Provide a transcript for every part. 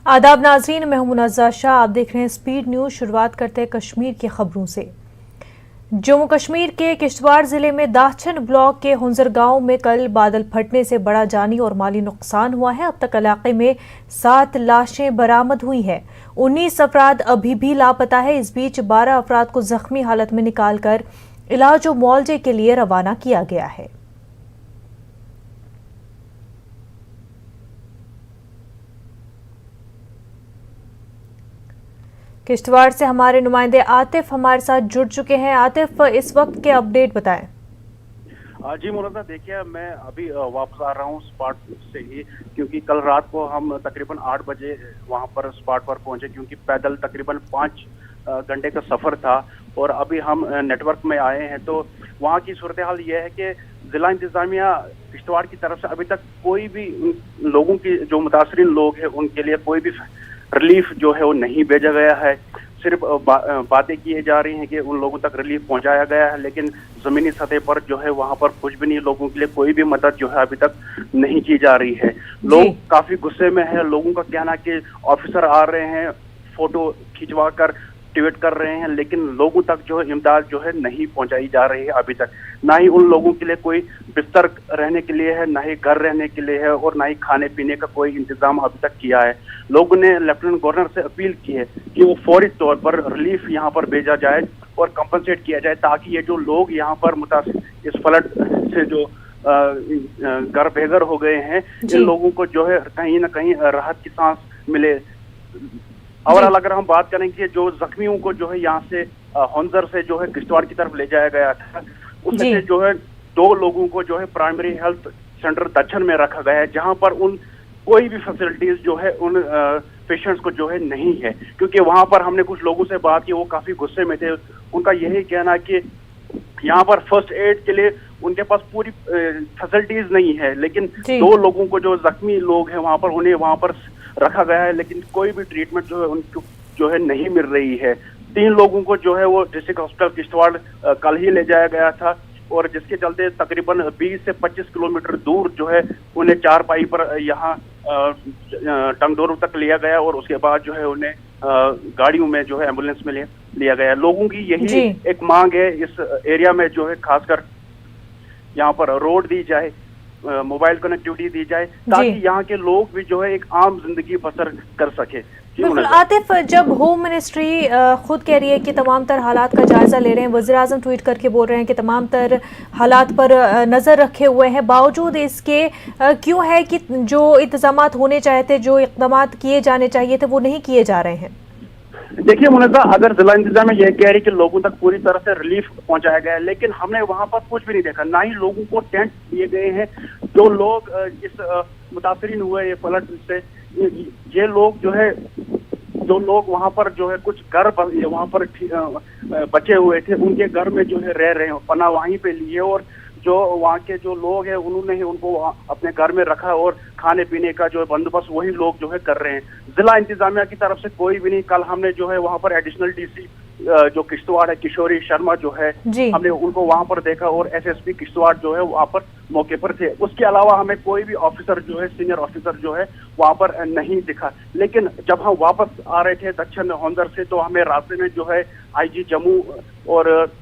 आदाब नाज़रीन, मैं हूं मुनज़्ज़ा शाह। आप देख रहे हैं स्पीड न्यूज़। शुरुआत करते हैं कश्मीर की खबरों से। जम्मू कश्मीर के किश्तवाड़ जिले में दाहचन ब्लॉक के हुंजर गांव में कल बादल फटने से बड़ा जानी और माली नुकसान हुआ है। अब तक इलाके में 7 लाशें बरामद हुई हैं। 19 अफराद अभी भी लापता है। इस बीच 12 अफराद को जख्मी हालत में निकालकर इलाज और मुआवजे के लिए रवाना किया गया है। किश्तवाड़ से हमारे नुमाइंदे आतिफ हमारे साथ जुड़ चुके हैं। आतिफ, इस वक्त के अपडेट बताएं। जी मुनज़्ज़ा, देखिए मैं अभी वापस आ रहा हूँ स्पॉट से ही, क्योंकि कल रात को हम तकरीबन 8 बजे वहाँ पर स्पॉट पर पहुंचे, क्योंकि पैदल तकरीबन 5 घंटे का सफर था और अभी हम नेटवर्क में आए हैं। तो वहाँ की सूरत हाल ये है कि जिला इंतजामिया किश्तवाड़ की तरफ से अभी तक कोई भी लोगों की जो मुतासरीन लोग हैं उनके लिए कोई भी रिलीफ जो है वो नहीं भेजा गया है। सिर्फ बातें की जा रही हैं कि उन लोगों तक रिलीफ पहुंचाया गया है, लेकिन जमीनी सतह पर जो है वहां पर कुछ भी नहीं, लोगों के लिए कोई भी मदद जो है अभी तक नहीं की जा रही है। लोग काफी गुस्से में है। लोगों का कहना कि ऑफिसर आ रहे हैं, फोटो खिंचवा कर ट्वीट कर रहे हैं, लेकिन लोगों तक जो है इमदाद जो है नहीं पहुंचाई जा रही है अभी तक। ना ही उन लोगों के लिए कोई बिस्तर रहने के लिए है, ना ही घर रहने के लिए है, और ना ही खाने पीने का कोई इंतजाम अभी तक किया है। लोगों ने लेफ्टिनेंट गवर्नर से अपील की है कि वो फौरी तौर पर रिलीफ यहाँ पर भेजा जाए और कंपनसेट किया जाए, ताकि ये जो लोग यहाँ पर मुतासिर इस फ्लड से जो घर बेघर हो गए हैं, इन लोगों को जो है कहीं ना कहीं राहत की सांस मिले। और अगर हम बात करेंगे जो जख्मियों को जो है यहाँ से हुंजर से जो है किश्तवाड़ की तरफ ले जाया गया था, उसमें से जो है 2 लोगों को जो है प्राइमरी हेल्थ सेंटर दच्छन में रखा गया है, जहाँ पर उन कोई भी फैसिलिटीज जो है उन पेशेंट्स को जो है नहीं है। क्योंकि वहां पर हमने कुछ लोगों से बात की, वो काफी गुस्से में थे। उनका यही कहना कि यहाँ पर फर्स्ट एड के लिए उनके पास पूरी फैसिलिटीज नहीं है, लेकिन 2 लोगों को जो जख्मी लोग हैं वहां पर उन्हें वहां पर रखा गया है, लेकिन कोई भी ट्रीटमेंट जो है उनको जो है नहीं मिल रही है। 3 लोगों को जो है वो डिस्ट्रिक्ट हॉस्पिटल किश्तवाड़ कल ही ले जाया गया था, और जिसके चलते तकरीबन 20 से 25 किलोमीटर दूर जो है उन्हें 4 पाई पर यहाँ टंगडोर तक लिया गया, और उसके बाद जो है उन्हें गाड़ियों में जो है एम्बुलेंस में लिया गया। लोगों की यही एक मांग है, इस एरिया में जो है खासकर यहाँ पर रोड दी जाए, मोबाइल कनेक्टिविटी दी जाए, ताकि यहाँ के लोग भी जो है एक आम जिंदगी बसर कर सके। बिल्कुल आतिफ, जब होम मिनिस्ट्री खुद कह रही है कि तमाम तर हालात का जायजा ले रहे हैं, वज़ीर आज़म ट्वीट करके बोल रहे हैं कि तमाम तर हालात पर नज़र रखे हुए हैं, बावजूद इसके क्यों है कि जो इंतजामात होने चाहते, जो इक़दामात किए जाने चाहिए थे, वो नहीं किए जा रहे हैं? देखिए मुनज़्ज़ा, अगर जिला इंतजामिया यह कह रही कि लोगों तक पूरी तरह से रिलीफ पहुंचाया गया है, लेकिन हमने वहां पर कुछ भी नहीं देखा। ना ही लोगों को टेंट दिए गए हैं। जो लोग इस मुतासरीन हुए ये फ्लड से, ये लोग जो लोग वहां पर जो है कुछ घर वहां पर बचे हुए थे, उनके घर में जो है रह रहे हैं, पनाह वहीं पे लिए, और जो वहाँ के जो लोग हैं उन्होंने ही उनको अपने घर में रखा, और खाने पीने का जो बंदोबस्त वही लोग जो है कर रहे हैं। जिला इंतजामिया की तरफ से कोई भी नहीं। कल हमने जो है वहाँ पर एडिशनल डीसी जो किश्तवाड़ है, किशोरी शर्मा जो है, हमने उनको वहाँ पर देखा, और एसएसपी किश्तवाड़ जो है वहाँ पर मौके पर थे। उसके अलावा हमें कोई भी ऑफिसर जो है, सीनियर ऑफिसर जो है वहाँ पर नहीं दिखा। लेकिन जब हम वापस आ रहे थे दक्षिण हुंजर से, तो हमें रास्ते में जो है IG जम्मू और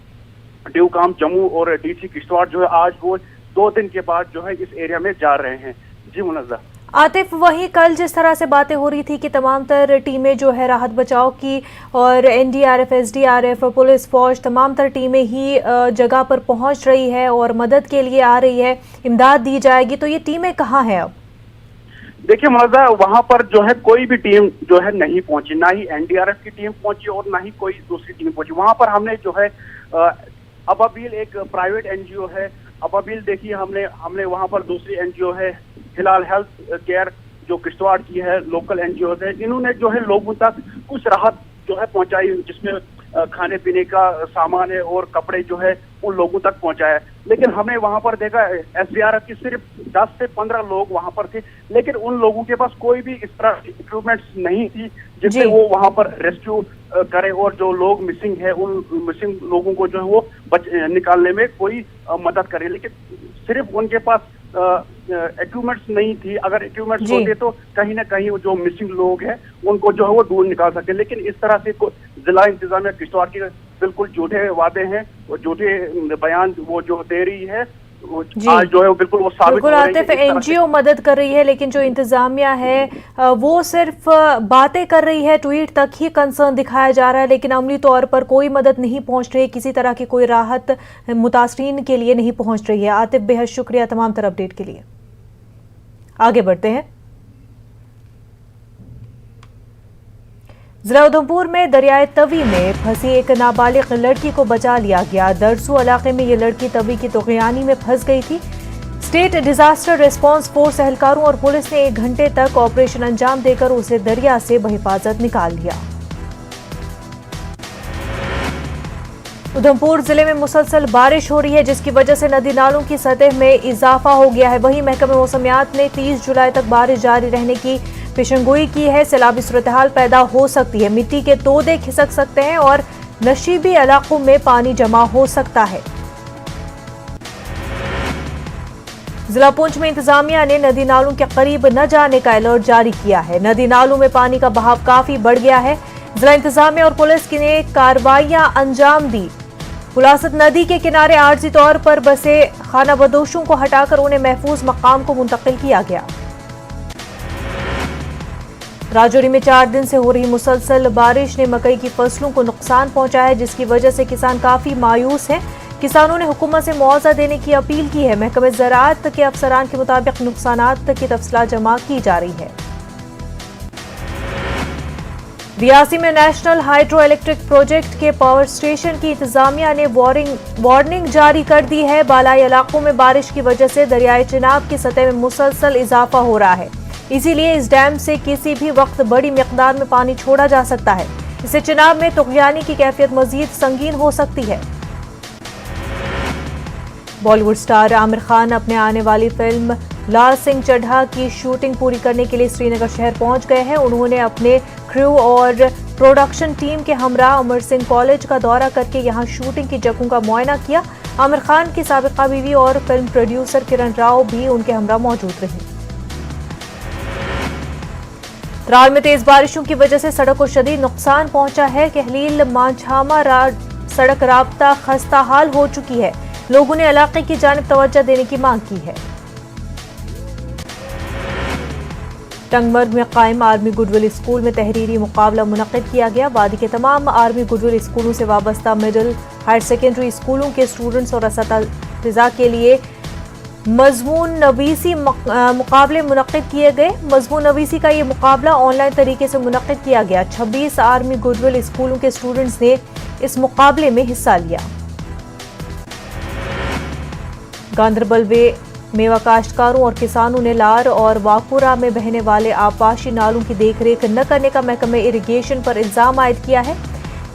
ड्यूकाम जम्मू और DC किश्तवाड़ जो है आज वो 2 दिन के बाद जो है इस एरिया में जा रहे हैं। जी मुनज़्ज़ा। आतिफ, वहीं कल जिस तरह से बातें हो रही थी कि तमाम तर टीमें जो है राहत बचाव की, और NDRF, SDRF, पुलिस फौज, तमाम तर टीमें ही जगह पर पहुंच रही है और मदद के लिए आ रही है, इमदाद दी जाएगी, तो ये टीमें कहाँ हैं अब? देखिए मुनज़्ज़ा, वहां पर जो है कोई भी टीम जो है नहीं पहुंची, ना ही NDRF की टीम पहुंची और ना ही कोई दूसरी टीम पहुंची। वहां पर हमने जो है अबाबील एक प्राइवेट NGO है, अबाबील देखिए, हमने वहां पर दूसरी NGO है हिलाल हेल्थ केयर जो किश्तवाड़ की है, लोकल NGO है, इन्होंने जो है लोगों तक कुछ राहत जो है पहुंचाई, जिसमें खाने पीने का सामान है और कपड़े जो है उन लोगों तक पहुंचाया। लेकिन हमने वहां पर देखा SDRF की सिर्फ 10 से 15 लोग वहां पर थे, लेकिन उन लोगों के पास कोई भी इस तरह की इक्विपमेंट्स नहीं थी जिससे वो वहां पर रेस्क्यू करे, और जो लोग मिसिंग है उन मिसिंग लोगों को जो है वो निकालने में कोई मदद करे। लेकिन सिर्फ उनके पास इक्विपमेंट्स नहीं थी। अगर इक्विपमेंट्स जी। होते तो कहीं ना कहीं जो मिसिंग लोग हैं उनको जो है वो ढूंढ निकाल सकते, लेकिन इस तरह से जिला इंतजामिया किश्तवाड़ की बिल्कुल झूठे वादे हैं, वो झूठे बयान वो जो दे रही है, वो जी। आज जो है वो बिल्कुल वो साबित बिल्कुल हो रही है। आतिफ, इस तरह से एनजीओ मदद कर रही है लेकिन जो इंतजामिया है वो सिर्फ बातें कर रही है, ट्वीट तक ही कंसर्न दिखाया जा रहा है, लेकिन अमली तौर पर कोई मदद नहीं पहुंच रही, किसी तरह की कोई राहत मुतासरीन के लिए नहीं पहुंच रही है। आतिफ, बेहद शुक्रिया तमाम तरह अपडेट के लिए। आगे बढ़ते हैं। जिला उधमपुर में दरियाए तवी में फंसी एक नाबालिग लड़की को बचा लिया गया। दरसू इलाके में ये लड़की तवी की तोगयानी में फंस गई थी। स्टेट डिजास्टर रिस्पांस फोर्स एहलकारों और पुलिस ने 1 घंटे तक ऑपरेशन अंजाम देकर उसे दरिया से बहिफाजत निकाल लिया। उधमपुर जिले में मुसलसल बारिश हो रही है, जिसकी वजह से नदी नालों की सतह में इजाफा हो गया है। वहीं महकमे मौसमियात ने 30 जुलाई तक बारिश जारी रहने की पेशनगोई की है। सैलाबी सूरत-ए-हाल पैदा हो सकती है, मिट्टी के तोदे खिसक सकते हैं और नशीबी इलाकों में पानी जमा हो सकता है। जिला पुंछ में इंतजामिया ने नदी नालों के करीब न जाने का अलर्ट जारी किया है। नदी नालों में पानी का बहाव काफी बढ़ गया है। जिला इंतजामिया और पुलिस ने कार्रवाइयां अंजाम दी। पुलासत नदी के किनारे आर्जी तौर पर बसे खाना बदोशों को हटाकर उन्हें महफूज मकाम को मुंतकिल किया गया। राजौरी में 4 दिन से हो रही मुसलसल बारिश ने मकई की फसलों को नुकसान पहुंचाया है, जिसकी वजह से किसान काफी मायूस हैं। किसानों ने हुकूमत से मुआवजा देने की अपील की है। महकमे ज़राअत के अफसरान के मुताबिक नुकसानात की तफसीलात जमा की जा रही है। रियासी में नेशनल हाइड्रो इलेक्ट्रिक प्रोजेक्ट के पावर स्टेशन की इंतजामिया ने वार्निंग जारी कर दी है। बालाई इलाकों में बारिश की वजह से दरियाए चिनाब की सतह में मुसलसल इजाफा हो रहा है, इसीलिए इस डैम से किसी भी वक्त बड़ी मिकदार में पानी छोड़ा जा सकता है। इससे चिनाब में तुगयानी की कैफियत मजीद संगीन हो सकती है। बॉलीवुड स्टार आमिर खान अपने आने वाली फिल्म लाल सिंह चड्ढा की शूटिंग पूरी करने के लिए श्रीनगर शहर पहुंच गए हैं। उन्होंने अपने क्रू और प्रोडक्शन टीम के हमरा अमर सिंह कॉलेज का दौरा करके यहां शूटिंग की जगहों का मुआयना किया। आमिर खान की साबिका बीवी और फिल्म प्रोड्यूसर किरण राव भी उनके हमरा मौजूद रही। त्राल में तेज बारिशों की वजह से सड़क को शदीद नुकसान पहुंचा है। कहलील मांझामा सड़क राब्ता खस्ता हाल हो चुकी है। लोगों ने इलाके की जानिब तवज्जो देने की मांग की है। टंगमर्ग में कायम आर्मी गुडविल स्कूल में तहरीरी मुकाबला मुनक्किद किया गया। वादी के तमाम आर्मी गुडविल स्कूलों से वाबस्ता मिडिल हायर सेकेंडरी स्कूलों के स्टूडेंट्स और असातिज़ा के लिए मजमून नवीसी मुकाबले मुनक्किद किए गए। मजमून नवीसी का ये मुकाबला ऑनलाइन तरीके से मुनक्किद किया गया। 26 आर्मी गुडविल स्कूलों के स्टूडेंट्स ने इस मुकाबले में हिस्सा लिया। गांदरबल में मेवा काश्तकारों और किसानों ने लार और वाकुरा में बहने वाले आपाशी नालों की देखरेख न करने का महकमे इरिगेशन पर इल्जाम आयद किया है।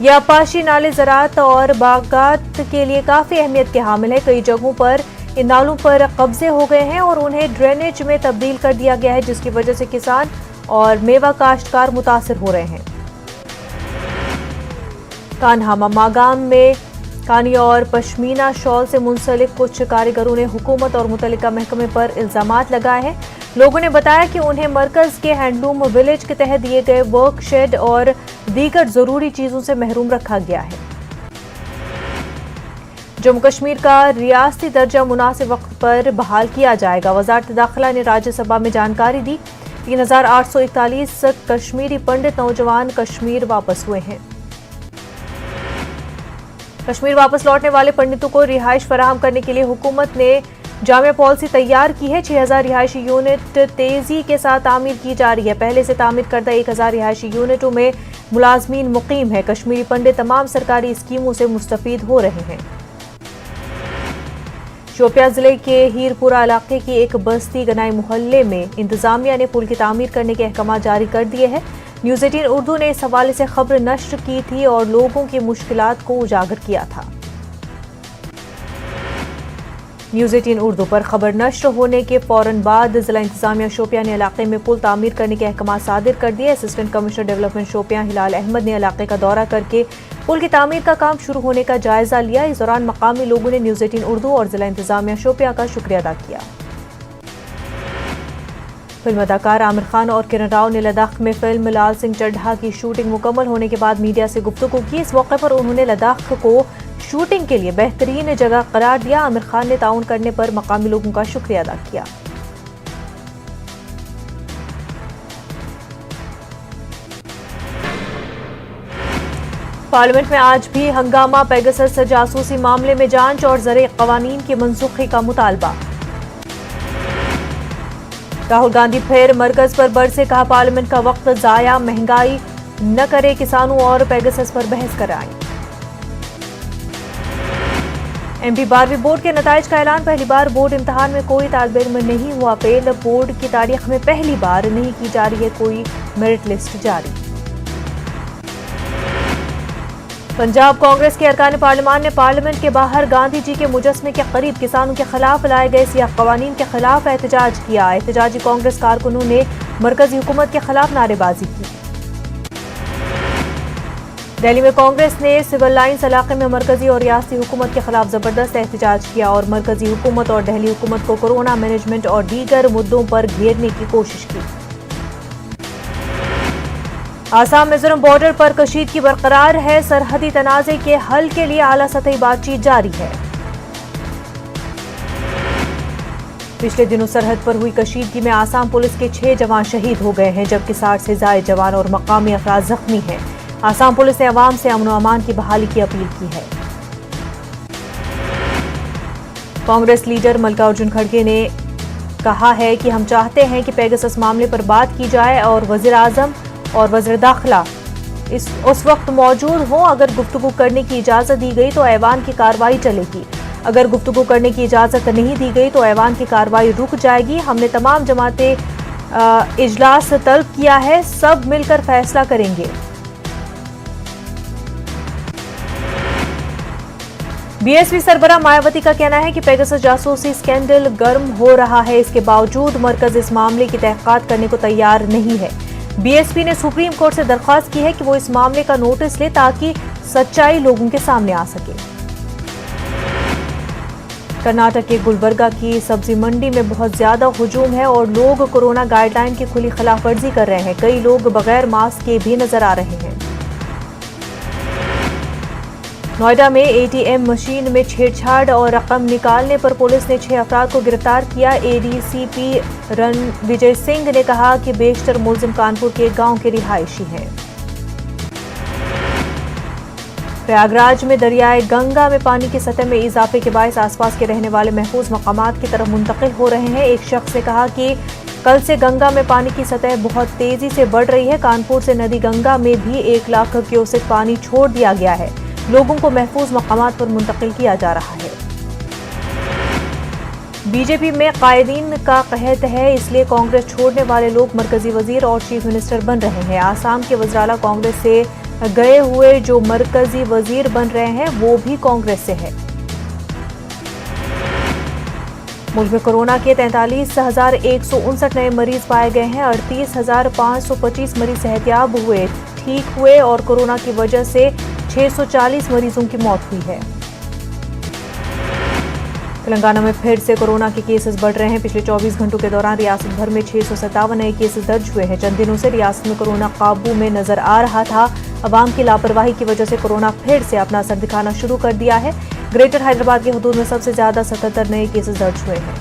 ये आपाशी नाले ज़राअत और बागात के लिए काफ़ी अहमियत के हामिल है। कई जगहों पर इन नालों पर कब्जे हो गए हैं और उन्हें ड्रेनेज में तब्दील कर दिया गया है, जिसकी वजह से किसान और मेवा काश्तकार मुतासिर हो रहे हैं। कान्हामा मागाम में कानी और पश्मीना शॉल से मुंसलिक कुछ कारीगरों ने हुकूमत और मुतल्लिका महकमे पर इल्जामात लगाए हैं। लोगों ने बताया कि उन्हें मरकज के हैंडलूम विलेज के तहत दिए गए वर्क शेड और दीगर जरूरी चीजों से महरूम रखा गया है। जम्मू कश्मीर का रियासती दर्जा मुनासिब वक्त पर बहाल किया जाएगा। वजारत दाखिला ने राज्यसभा में जानकारी दी। 3841 कश्मीरी पंडित नौजवान कश्मीर वापस हुए हैं। कश्मीर वापस लौटने वाले पंडितों को रिहाइश फराहम करने के लिए हुकूमत ने जामिया पॉलिसी तैयार की है। 6000 रिहायशी यूनिट तेजी के साथ तामीर की जा रही है। पहले से तामीर करदा 1000 रिहायशी यूनिटों में मुलाजमीन मुकीम है। कश्मीरी पंडित तमाम सरकारी स्कीमों से मुस्तफीद हो रहे हैं। शोपियां जिले के हीरपुरा इलाके की एक बस्ती गनाई मोहल्ले में इंतजामिया ने पुल की तामीर करने के अहकाम जारी कर दिए हैं। न्यूज़ 18 उर्दू ने इस हवाले से खबर नश्र की थी और लोगों की मुश्किलात को उजागर किया था। न्यूज़ 18 उर्दू पर खबर नश्र होने के फौरन बाद जिला इंतजामिया शोपियां ने इलाके में पुल तामीर करने के अहकाम सादिर कर दिए। असिस्टेंट कमिश्नर डेवलपमेंट शोपियां हिलाल अहमद ने इलाके का दौरा करके पुल की तामीर का काम शुरू होने का जायजा लिया। इस दौरान मकामी लोगों ने न्यूज़ 18 उर्दू और जिला इंतजामिया शोपियां का शुक्रिया अदा किया। फिल्म अदाकार आमिर खान और किरण राव ने लद्दाख में फिल्म लाल सिंह चड्ढा की शूटिंग मुकम्मल होने के बाद मीडिया से गुफ्तगू की। इस मौके पर उन्होंने लद्दाख को शूटिंग के लिए बेहतरीन जगह करार दिया। आमिर खान ने ताउन करने पर मकामी लोगों का शुक्रिया अदा किया। पार्लियामेंट में आज भी हंगामा। पेगासस जासूसी मामले में जांच और ज़रे कवानीन की मनसूखी का मुतालबा। राहुल गांधी फिर मरकज पर बरसे, कहा पार्लियामेंट का वक्त जाया, महंगाई न करे, किसानों और पेगासस पर बहस कराएं। एमपी 12वीं बोर्ड के नताइज का ऐलान। पहली बार बोर्ड इम्तिहान में कोई तालिब इल्म नहीं हुआ फेल। बोर्ड की तारीख में पहली बार नहीं की जा रही है कोई मेरिट लिस्ट जारी। पंजाब कांग्रेस के अरकान पार्लियामान ने पार्लियामेंट के बाहर गांधी जी के मुजस्मे के करीब किसानों के खिलाफ लाए गए सियाह कवानीन के खिलाफ एहतजाज किया। एहतजाजी कांग्रेस कारकुनों ने मरकजी हुकूमत के खिलाफ नारेबाजी की। दिल्ली में कांग्रेस ने सिविल लाइन्स इलाके में मरकजी और रियासती हुकूमत के खिलाफ जबरदस्त एहतजाज किया और मरकजी हुकूमत और दिल्ली हुकूमत को कोरोना मैनेजमेंट और दीगर मुद्दों पर घेरने की कोशिश की। आसाम मिजोरम बॉर्डर पर कशीदगी बरकरार है। सरहदी तनाज़े के हल के लिए आला सतही बातचीत जारी है। पिछले दिनों सरहद पर हुई कशीदगी में आसाम पुलिस के 6 जवान शहीद हो गए हैं, जबकि 60 से ज्यादा जवान और मकामी अफराद जख्मी हैं। आसाम पुलिस ने अवाम से अमन व अमान की बहाली की अपील की है। कांग्रेस लीडर मल्लिकार्जुन खड़गे ने कहा है कि हम चाहते हैं कि पेगासस मामले पर बात की जाए और वजीर आजम और वज़ीर दाखिला उस वक्त मौजूद हों। अगर गुफ्तगू करने की इजाज़त दी गई तो ऐवान की कार्रवाई चलेगी। अगर गुफ्तगू करने की इजाज़त नहीं दी गई तो ऐवान की कार्रवाई रुक जाएगी। हमने तमाम जमातें इजलास तलब किया है, सब मिलकर फैसला करेंगे। बीएसपी सरबराह मायावती का कहना है कि पेगासस जासूसी स्कैंडल गर्म हो रहा है, इसके बावजूद मरकज इस मामले की तहकीकात करने को तैयार नहीं है। बीएसपी ने सुप्रीम कोर्ट से दरख्वास्त की है कि वो इस मामले का नोटिस ले ताकि सच्चाई लोगों के सामने आ सके। कर्नाटक के गुलबर्गा की सब्जी मंडी में बहुत ज्यादा हुजूम है और लोग कोरोना गाइडलाइन की खुली खिलाफवर्जी कर रहे हैं। कई लोग बगैर मास्क के भी नजर आ रहे हैं। नोएडा में एटीएम मशीन में छेड़छाड़ और रकम निकालने पर पुलिस ने 6 अफराद को गिरफ्तार किया। एडीसीपी रणविजय सिंह ने कहा कि बेशतर मुलजिम कानपुर के एक गांव के रिहायशी हैं। प्रयागराज में दरियाए गंगा में पानी की सतह में इजाफे के बायस आसपास के रहने वाले महफूज मकामात की तरफ मुंतकिल हो रहे हैं। एक शख्स ने कहा कि कल से गंगा में पानी की सतह बहुत तेजी से बढ़ रही है। कानपुर से नदी गंगा में भी 1 लाख क्यूसेक पानी छोड़ दिया गया है। लोगों को महफूज मकामात पर मुंतकिल किया जा रहा है। बीजेपी में कायदीन का कहत है, इसलिए कांग्रेस छोड़ने वाले लोग मरकजी वजीर और चीफ मिनिस्टर बन रहे हैं। आसाम के वज़ीर-ए-आला कांग्रेस से गए हुए जो मरकजी वजीर बन रहे हैं वो भी कांग्रेस से है। मुल्क में कोरोना के 43,159 नए मरीज पाए गए हैं। 38,525 मरीज सेहतयाब हुए, ठीक हुए और कोरोना की वजह से 640 मरीजों की मौत हुई है। तेलंगाना में फिर से कोरोना के केसेस बढ़ रहे हैं। पिछले 24 घंटों के दौरान रियासत भर में 657 नए केसेस दर्ज हुए हैं। चंद दिनों से रियासत में कोरोना काबू में नजर आ रहा था। अवाम की लापरवाही की वजह से कोरोना फिर से अपना असर दिखाना शुरू कर दिया है। ग्रेटर हैदराबाद के हुदूद में सबसे ज्यादा 77 नए केसेस दर्ज हुए हैं।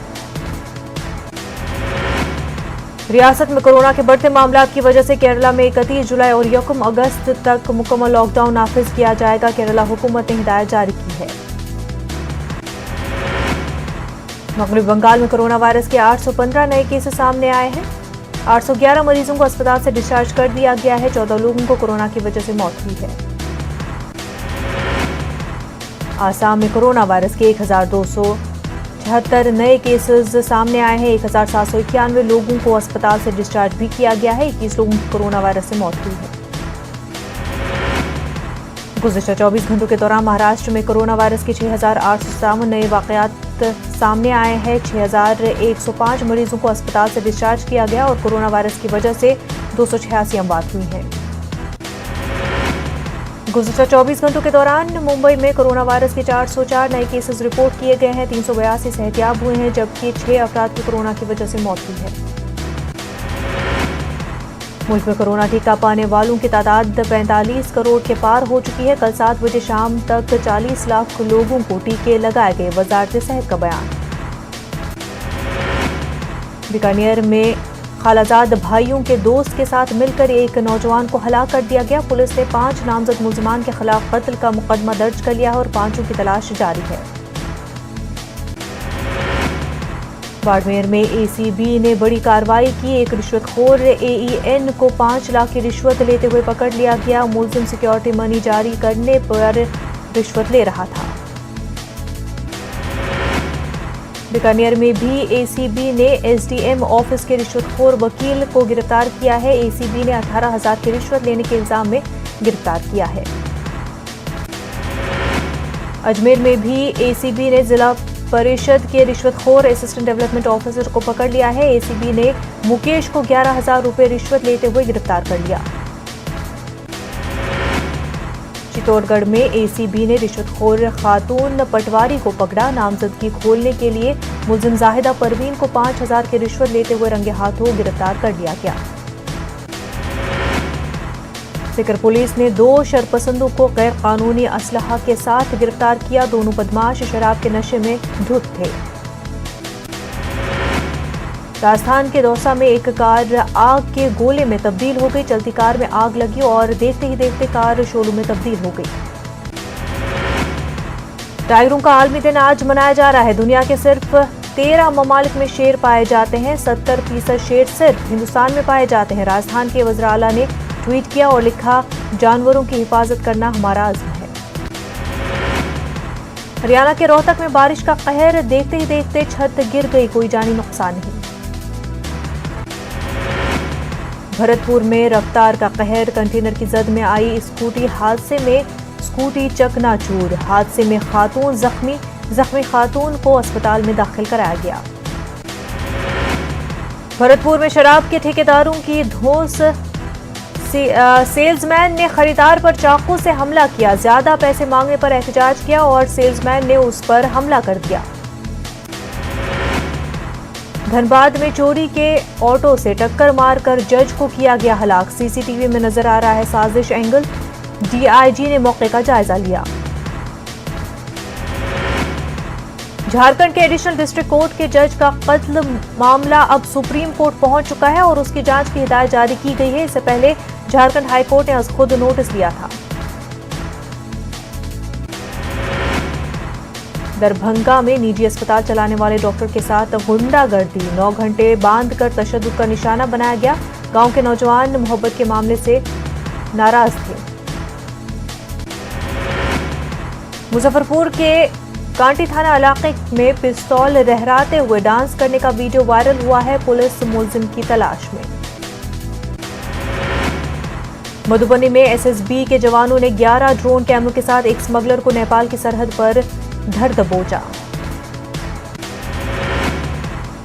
रियासत में कोरोना के बढ़ते मामलात की वजह से केरला में 31 जुलाई और 1 अगस्त तक मुकम्मल लॉकडाउन नाफिज किया जाएगा। केरला हुकूमत ने हिदायत जारी की है। मगरबी बंगाल में कोरोना वायरस के 815 नए केसेस सामने आए हैं। 811 मरीजों को अस्पताल से डिस्चार्ज कर दिया गया है। 14 लोगों को कोरोना की वजह से मौत हुई है। आसाम में कोरोना वायरस के 1276 नए केसेस सामने आए हैं। 1791 लोगों को अस्पताल से डिस्चार्ज भी किया गया है। 21 लोगों की कोरोना वायरस से मौत हुई है। गुज़िश्ता 24 घंटों के दौरान महाराष्ट्र में कोरोना वायरस के 6,857 नए वाकयात सामने आए हैं। 6,105 मरीजों को अस्पताल से डिस्चार्ज किया गया और कोरोना वायरस की वजह से 286 अमवात हुई हैं। गुज़िश्ता 24 घंटों के दौरान मुंबई में कोरोना वायरस के 404 नए केसेस रिपोर्ट किए गए हैं। 382 सेहतयाब हुए हैं, जबकि 6 अफराद की कोरोना की वजह से मौत हुई है। मुल्क में कोरोना टीका पाने वालों की तादाद 45 करोड़ के पार हो चुकी है। कल 7 बजे शाम तक 40 लाख लोगों को टीके लगाए गए, वजारत सेहत का बयान। बीकानेर में खालाजाद भाइयों के दोस्त के साथ मिलकर एक नौजवान को हलाक कर दिया गया। पुलिस ने 5 नामजद मुलजमान के खिलाफ कत्ल का मुकदमा दर्ज कर लिया है और 5 की तलाश जारी है। बाड़मेर में एसीबी ने बड़ी कार्रवाई की। एक रिश्वतखोर एईएन को 5 लाख की रिश्वत लेते हुए पकड़ लिया गया। मुलजिम सिक्योरिटी मनी जारी करने पर रिश्वत ले रहा था। बीकानेर में भी एसीबी ने एसडीएम ऑफिस के रिश्वतखोर वकील को गिरफ्तार किया है। एसीबी ने 18,000 की रिश्वत लेने के इल्जाम में गिरफ्तार किया है। अजमेर में भी एसीबी ने जिला परिषद के रिश्वतखोर असिस्टेंट डेवलपमेंट ऑफिसर को पकड़ लिया है। एसीबी ने मुकेश को 11,000 रुपए रिश्वत लेते हुए गिरफ्तार कर लिया। चित्तौड़गढ़ में एसीबी ने रिश्वतखोर खातून पटवारी को पकड़ा। नामजदगी खोलने के लिए मुलजिम जाहिदा परवीन को 5,000 की रिश्वत लेते हुए रंगे हाथों गिरफ्तार कर लिया गया। सिकर पुलिस ने 2 शरपसंदों को गैर कानूनी असलहा के साथ गिरफ्तार किया। दोनों बदमाश शराब के नशे में धुत थे। राजस्थान के दौसा में एक कार आग के गोले में तब्दील हो गई। चलती कार में आग लगी और देखते ही देखते कार शोलों में तब्दील हो गई। टाइगरों का आलमी दिन आज मनाया जा रहा है। दुनिया के सिर्फ 13 ममालिक में शेर पाए जाते हैं। 70% शेर सिर्फ हिंदुस्तान में पाए जाते हैं। राजस्थान के वज़ीर आला ने ट्वीट किया और लिखा, जानवरों की हिफाजत करना हमारा अज़्म है। हरियाणा के रोहतक में बारिश का कहर, देखते ही देखते छत गिर गई, कोई जानी नुकसान नहीं। भरतपुर में रफ्तार का कहर, कंटेनर की जद में आई स्कूटी हादसे में स्कूटी चकनाचूर। हादसे में खातून जख्मी खातून को अस्पताल में दाखिल कराया गया। भरतपुर में शराब के ठेकेदारों की धौंस, सेल्समैन ने खरीदार पर चाकू से हमला किया। ज्यादा पैसे मांगने पर एहतजाज किया और सेल्समैन ने उस पर हमला कर दिया। धनबाद में चोरी के ऑटो से टक्कर मारकर जज को किया गया हलाक। सीसीटीवी में नजर आ रहा है साजिश एंगल। डीआईजी ने मौके का जायजा लिया। झारखंड के एडिशनल डिस्ट्रिक्ट कोर्ट के जज का कत्ल मामला अब सुप्रीम कोर्ट पहुंच चुका है और उसकी जांच की हिदायत जारी की गई है। इससे पहले झारखंड हाई कोर्ट ने खुद नोटिस लिया था। दरभंगा में निजी अस्पताल चलाने वाले डॉक्टर के साथ गुंडागर्दी, 9 घंटे बांधकर तशद्दुद का निशाना बनाया गया। गांव के नौजवान मोहब्बत के मामले से नाराज थे। मुजफ्फरपुर के कांटी थाना इलाके में पिस्तौल लहराते हुए डांस करने का वीडियो वायरल हुआ है। पुलिस मुलजिम की तलाश में। मधुबनी में एसएसबी के जवानों ने 11 ड्रोन कैमरों के साथ एक स्मगलर को नेपाल की सरहद पर धर दबोचा।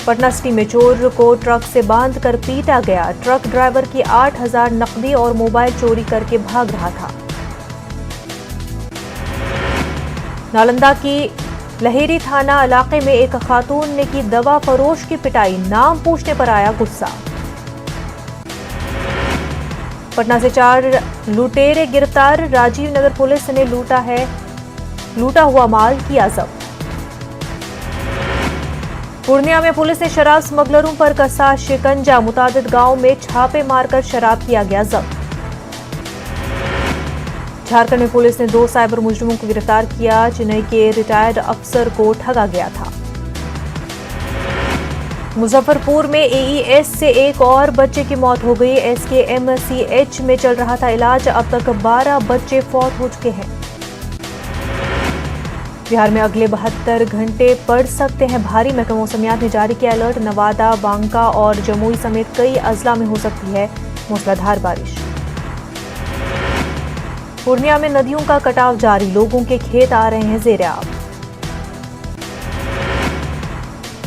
पटना सिटी में चोर को ट्रक से बांधकर पीटा गया। ट्रक ड्राइवर की 8,000 नकदी और मोबाइल चोरी करके भाग रहा था। नालंदा की लहेरी थाना इलाके में एक खातून ने की दवा फरोश की पिटाई, नाम पूछने पर आया गुस्सा। पटना से 4 लुटेरे गिरफ्तार। राजीव नगर पुलिस ने लूटा हुआ माल किया जब्त। पूर्णिया में पुलिस ने शराब स्मगलरों पर कसा शिकंजा। मुतादिद गांव में छापे मारकर शराब किया गया जब्त। झारखंड में पुलिस ने 2 साइबर मुजरिमों को गिरफ्तार किया। चेन्नई के रिटायर्ड अफसर को ठगा गया था। मुजफ्फरपुर में एईएस से एक और बच्चे की मौत हो गई। एसकेएमसीएच में चल रहा था इलाज। अब तक 12 बच्चे फौत हो चुके हैं। बिहार में अगले 72 घंटे पड़ सकते हैं भारी। महकमा मौसमियात ने जारी किया अलर्ट। नवादा, बांका और जमुई समेत कई अजला में हो सकती है मूसलाधार बारिश। पूर्णिया में नदियों का कटाव जारी, लोगों के खेत आ रहे हैं ज़ेर-ए-आब।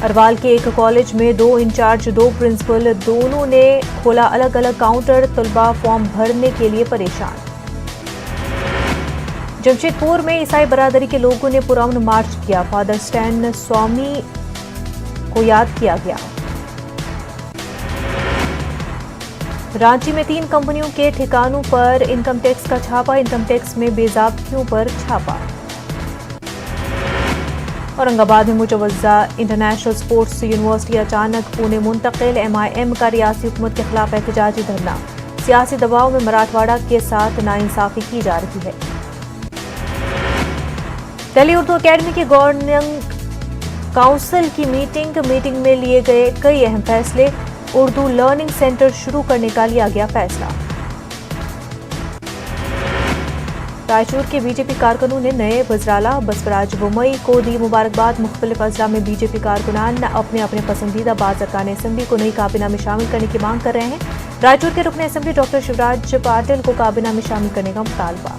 अरवाल के एक कॉलेज में 2 इंचार्ज 2 प्रिंसिपल दोनों ने खोला अलग अलग काउंटर। तलबा फॉर्म भरने के लिए परेशान। जमशेदपुर में ईसाई बरादरी के लोगों ने पुरअमन मार्च किया। फादर स्टैन स्वामी को याद किया गया। रांची में 3 कंपनियों के ठिकानों पर इनकम टैक्स का छापा, इनकम टैक्स में बेज़ाब्तियों पर छापा। औरंगाबाद में मुजवजा इंटरनेशनल स्पोर्ट्स यूनिवर्सिटी अचानक पुणे मुंतकिल, MIM का रियासी हुकूमत के खिलाफ एहतजाजी धरना। सियासी दबाव में मराठवाड़ा के साथ नाइंसाफी की जा रही है। दिल्ली उर्दू अकेडमी की गवर्निंग काउंसिल की मीटिंग में लिए गए कई अहम फैसले। उर्दू लर्निंग सेंटर शुरू करने का लिया गया फैसला। रायचूर के बीजेपी कारकुनों ने नए वज़राला बसवराज बोम्मई को दी मुबारकबाद। मुख्तलिफ अजला में बीजेपी कारकुनान अपने अपने पसंदीदा बाज़ अरकान असेंबली को नई काबीना में शामिल करने की मांग कर रहे हैं। रायचूर के रुकन असेंबली डॉक्टर शिवराज पाटिल को काबीना में शामिल करने का मुतालबा।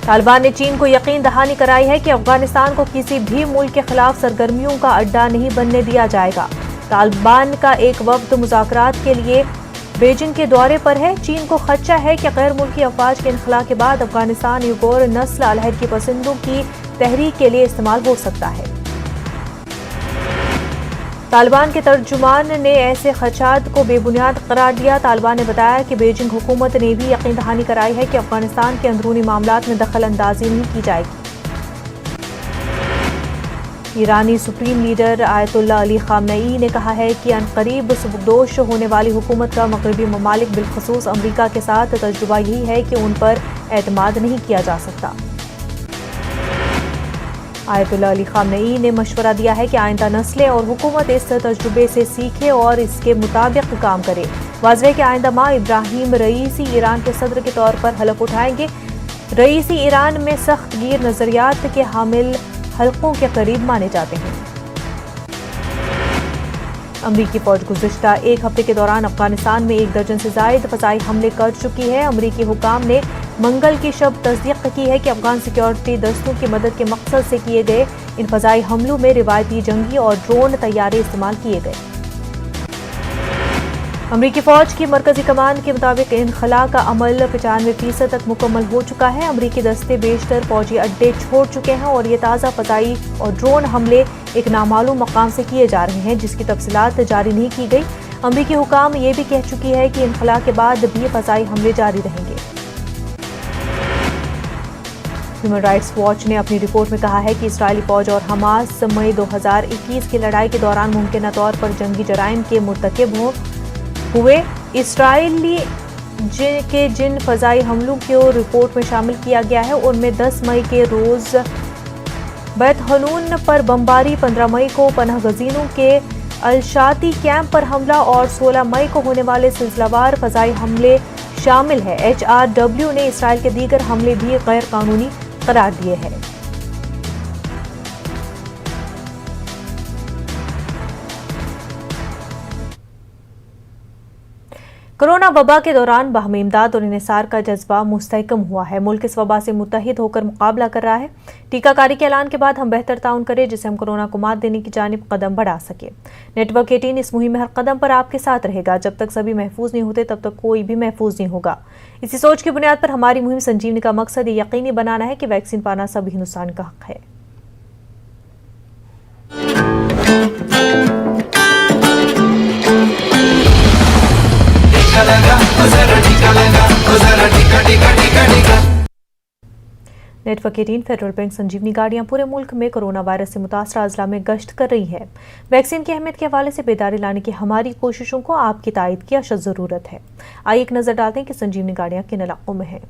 तालिबान ने चीन को यकीन दहानी कराई है कि अफगानिस्तान को किसी भी मुल्क के खिलाफ सरगर्मियों का अड्डा नहीं बनने दिया जाएगा। तालिबान का एक वफ्द मुज़ाकरात के लिए बीजिंग के दौरे पर है। चीन को खदशा है कि गैर मुल्की अफवाज के इनखला के बाद अफगानिस्तान यूगोर नस्ल अलहदगी पसंदों की तहरीक के लिए इस्तेमाल हो सकता है। तालिबान के तर्जुमान ने ऐसे खदशात को बेबुनियाद करार दिया। तालिबान ने बताया कि बीजिंग हुकूमत ने भी यकीन दहानी कराई है कि अफगानिस्तान के अंदरूनी मामलात में दखल अंदाजी नहीं की जाएगी। ईरानी supreme leader Ayatollah Ali Khamenei ने कहा है कि अनकरीब सुबकदोश होने वाली हुकूमत का मगरबी ममालिक बिलखसूस अमरीका के साथ तजुर्बा यही है कि उन पर एतमाद नहीं किया जा सकता। आयतुल्लाह अली खामनेई ने मशवरा दिया है कि आइंदा नस्लें और हुकूमत इस तजुर्बे से सीखे और इसके मुताबिक काम करे। वाज़ेह है कि आइंदा माह इब्राहिम रईसी ईरान के सदर के तौर पर हलफ उठाएंगे। रईसी ईरान में सख्त गिर नजरियात के हामिल हल्कों के करीब माने जाते हैं। अमरीकी फौज गुज़िश्ता एक हफ्ते के दौरान अफगानिस्तान में 1 दर्जन से जायद फ़ज़ाई हमले कर चुकी है। अमरीकी हुकाम ने मंगल की शब तस्दीक की है कि अफगान सिक्योरिटी दस्तों की मदद के मकसद से किए गए इन फ़ज़ाई हमलों में रिवायती जंगी और ड्रोन तैयारे इस्तेमाल किए गए। अमरीकी फौज की मरकजी कमान के मुताबिक इनखला का अमल 95% तक मुकम्मल हो चुका है। अमरीकी दस्ते बेशतर फौजी अड्डे छोड़ चुके हैं और ये ताज़ा फ़ज़ाई और ड्रोन हमले एक नामालूम मकाम से किए जा रहे हैं जिसकी तफसीलात जारी नहीं की गई। अमरीकी हुकाम ये भी कह चुकी है कि इनखला के बाद भी फ़ज़ाई हमले जारी रहेंगे। ह्यूमन राइट्स वॉच ने अपनी रिपोर्ट में कहा है कि इसराइली फौज और हमास मई 2021 की लड़ाई के दौरान मुमकिन तौर पर जंगी जराइम के मुर्तकिब हुए। इसराइली जिन फ़ज़ाई हमलों को रिपोर्ट में शामिल किया गया है उनमें 10 मई के रोज़ बैत हनून पर बमबारी, 15 मई को पनाह गज़ीनों के अलशाती कैंप पर हमला और 16 मई को होने वाले सिलसिलावार फ़ज़ाई हमले शामिल है। HRW ने इसराइल के दीगर हमले भी गैर कानूनी करार दिए हैं। कोरोना वबा के दौरान बाहमी इमदाद और इन्हिसार का जज्बा मुस्तहकम हुआ है। मुल्क इस वबा से मुत्तहिद होकर मुकाबला कर रहा है। टीकाकारी के ऐलान के बाद हम बेहतर ताउन करें जिससे हम कोरोना को मात देने की जानिब कदम बढ़ा सके। नेटवर्क 18 इस मुहिम में हर कदम पर आपके साथ रहेगा। जब तक सभी महफूज नहीं होते तब तक कोई भी महफूज नहीं होगा। इसी सोच की बुनियाद पर हमारी मुहिम संजीवनी का मकसद ये यकीनी बनाना है कि वैक्सीन पाना सभी हिंदुस्तान का हक है। नेटवर्क 18 फेडरल बैंक संजीवनी गाड़ियां पूरे मुल्क में कोरोना वायरस से मुतासरा अजला में गश्त कर रही है। वैक्सीन की अहमियत के हवाले से बेदारी लाने की हमारी कोशिशों को आपकी तायद की अशद ज़रूरत है। आइए एक नज़र डालते हैं कि संजीवनी गाड़ियां किन इलाकों में हैं।